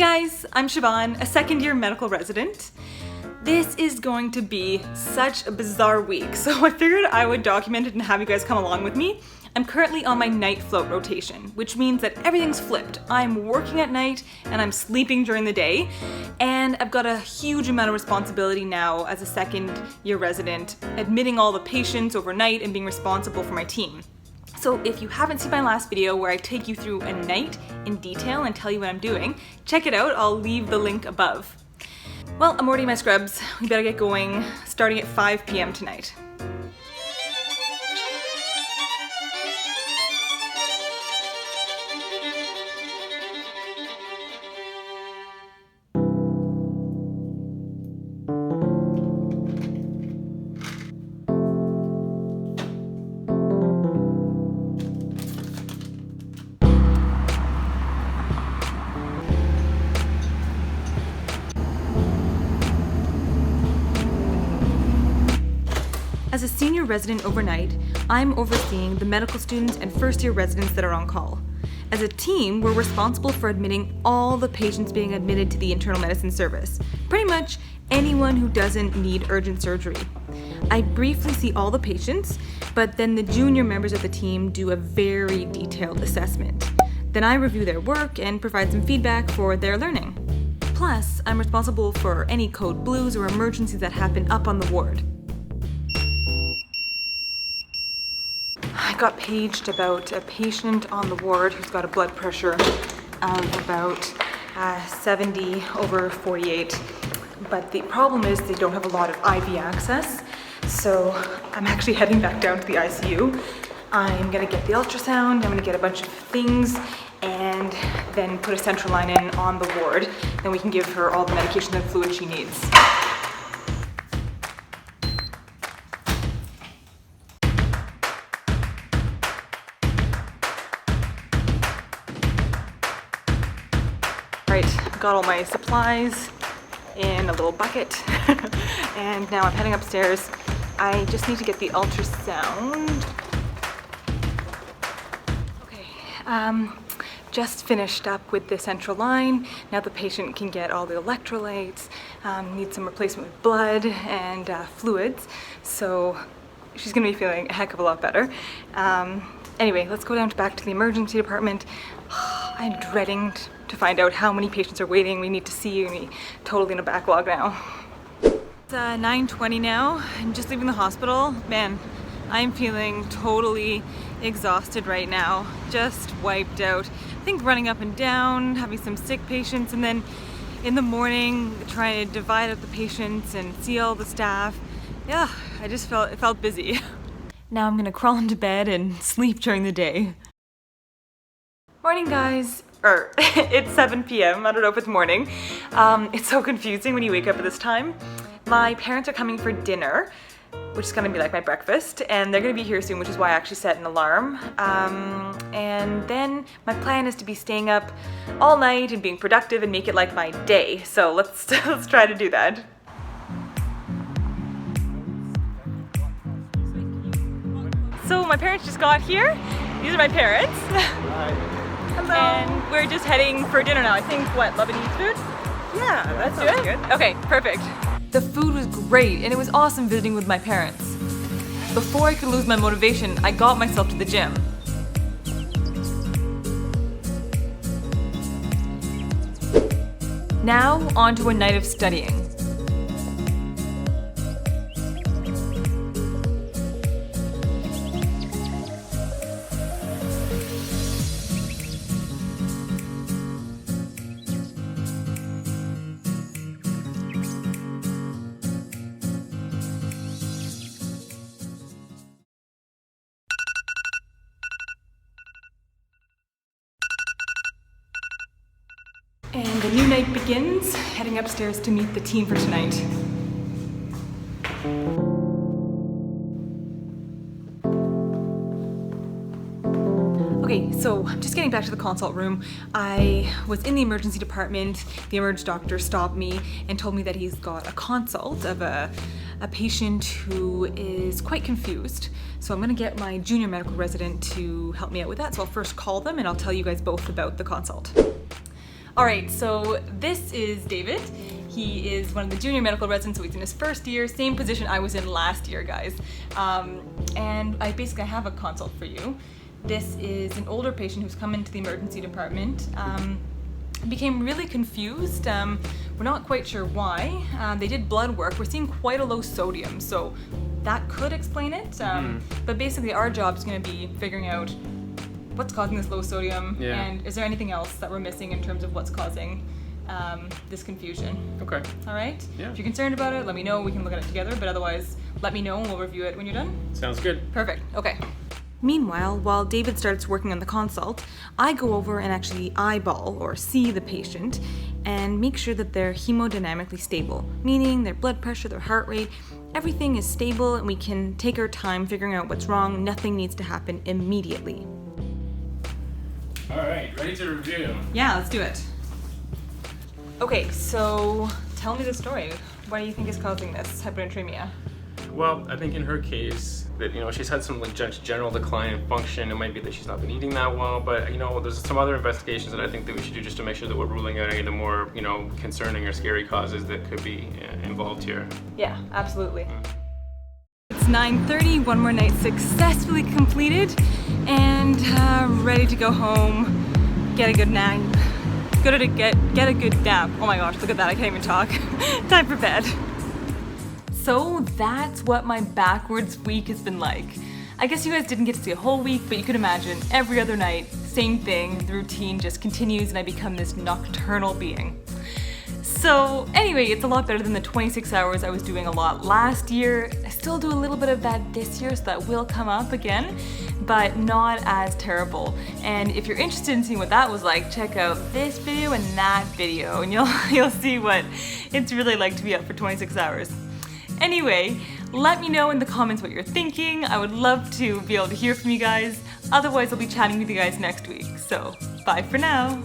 guys, I'm Siobhan, a second-year medical resident. This is going to be such a bizarre week, so I figured I would document it and have you guys come along with me. I'm currently on my night float rotation, which means that everything's flipped. I'm working at night and I'm sleeping during the day, and I've got a huge amount of responsibility now as a second-year resident, admitting all the patients overnight and being responsible for my team. So if you haven't seen my last video where I take you through a night in detail and tell you what I'm doing, check it out, I'll leave the link above. Well, I'm already in my scrubs. We better get going, starting at 5 p.m. tonight. As a senior resident overnight, I'm overseeing the medical students and first-year residents that are on call. As a team, we're responsible for admitting all the patients being admitted to the internal medicine service. Pretty much anyone who doesn't need urgent surgery. I briefly see all the patients, but then the junior members of the team do a very detailed assessment. Then I review their work and provide some feedback for their learning. Plus, I'm responsible for any code blues or emergencies that happen up on the ward. I got paged about a patient on the ward who's got a blood pressure of about 70/48. But the problem is they don't have a lot of IV access, so I'm actually heading back down to the ICU. I'm gonna get the ultrasound, I'm gonna get a bunch of things, and then put a central line in on the ward. Then we can give her all the medication and fluid she needs. Right, got all my supplies in a little bucket, and now I'm heading upstairs. I just need to get the ultrasound. Okay, just finished up with the central line. Now the patient can get all the electrolytes, needs some replacement with blood and fluids, so she's gonna be feeling a heck of a lot better. Anyway, let's go back to the emergency department. I'm dreading to find out how many patients are waiting. We need to see, we're totally in a backlog now. It's 9:20 now. I'm just leaving the hospital. Man, I'm feeling totally exhausted right now. Just wiped out. I think running up and down, having some sick patients, and then in the morning trying to divide up the patients and see all the staff. Yeah, it felt busy. Now I'm gonna crawl into bed and sleep during the day. Morning, guys. It's 7 p.m. I don't know if it's morning. It's so confusing when you wake up at this time. My parents are coming for dinner, which is gonna be like my breakfast, and they're gonna be here soon, which is why I actually set an alarm. And then my plan is to be staying up all night and being productive and make it like my day. So let's try to do that. So my parents just got here. These are my parents. Hi. Hello. And we're just heading for dinner now. I think, what, Lebanese food? Yeah, that Do sounds it? good. Okay, perfect. The food was great, and it was awesome visiting with my parents. Before I could lose my motivation, I got myself to the gym. Now, on to a night of studying. And the new night begins, heading upstairs to meet the team for tonight. Okay, so just getting back to the consult room. I was in the emergency department. The emergency doctor stopped me and told me that he's got a consult of a patient who is quite confused. So I'm gonna get my junior medical resident to help me out with that. So I'll first call them and I'll tell you guys both about the consult. All right, so this is David. He is one of the junior medical residents, so he's in his first year, same position I was in last year, guys. And I basically have a consult for you. This is an older patient who's come into the emergency department. Became really confused. We're not quite sure why. They did blood work. We're seeing quite a low sodium, so that could explain it. But basically our job is going to be figuring out what's causing this low sodium, and is there anything else that we're missing in terms of what's causing this confusion. Okay. All right? Yeah. If you're concerned about it, let me know. We can look at it together, but otherwise, let me know and we'll review it when you're done. Sounds good. Perfect. Okay. Meanwhile, while David starts working on the consult, I go over and actually eyeball or see the patient and make sure that they're hemodynamically stable, meaning their blood pressure, their heart rate, everything is stable and we can take our time figuring out what's wrong. Nothing needs to happen immediately. All right, ready to review. Yeah, let's do it. Okay, so tell me the story. What do you think is causing this hyponatremia? Well, I think in her case that, she's had some like general decline in function. It might be that she's not been eating that well, but, there's some other investigations that I think that we should do just to make sure that we're ruling out any of the more, concerning or scary causes that could be involved here. Yeah, absolutely. It's 9:30, one more night successfully completed, and ready to go home, get a good nap. Get a good nap. Oh my gosh, look at that, I can't even talk. Time for bed. So that's what my backwards week has been like. I guess you guys didn't get to see a whole week, but you could imagine every other night, same thing, the routine just continues and I become this nocturnal being. So anyway, it's a lot better than the 26 hours I was doing a lot last year. I still do a little bit of that this year, so that will come up again, but not as terrible. And if you're interested in seeing what that was like, check out this video and that video, and you'll see what it's really like to be up for 26 hours. Anyway, let me know in the comments what you're thinking. I would love to be able to hear from you guys. Otherwise, I'll be chatting with you guys next week. So, bye for now.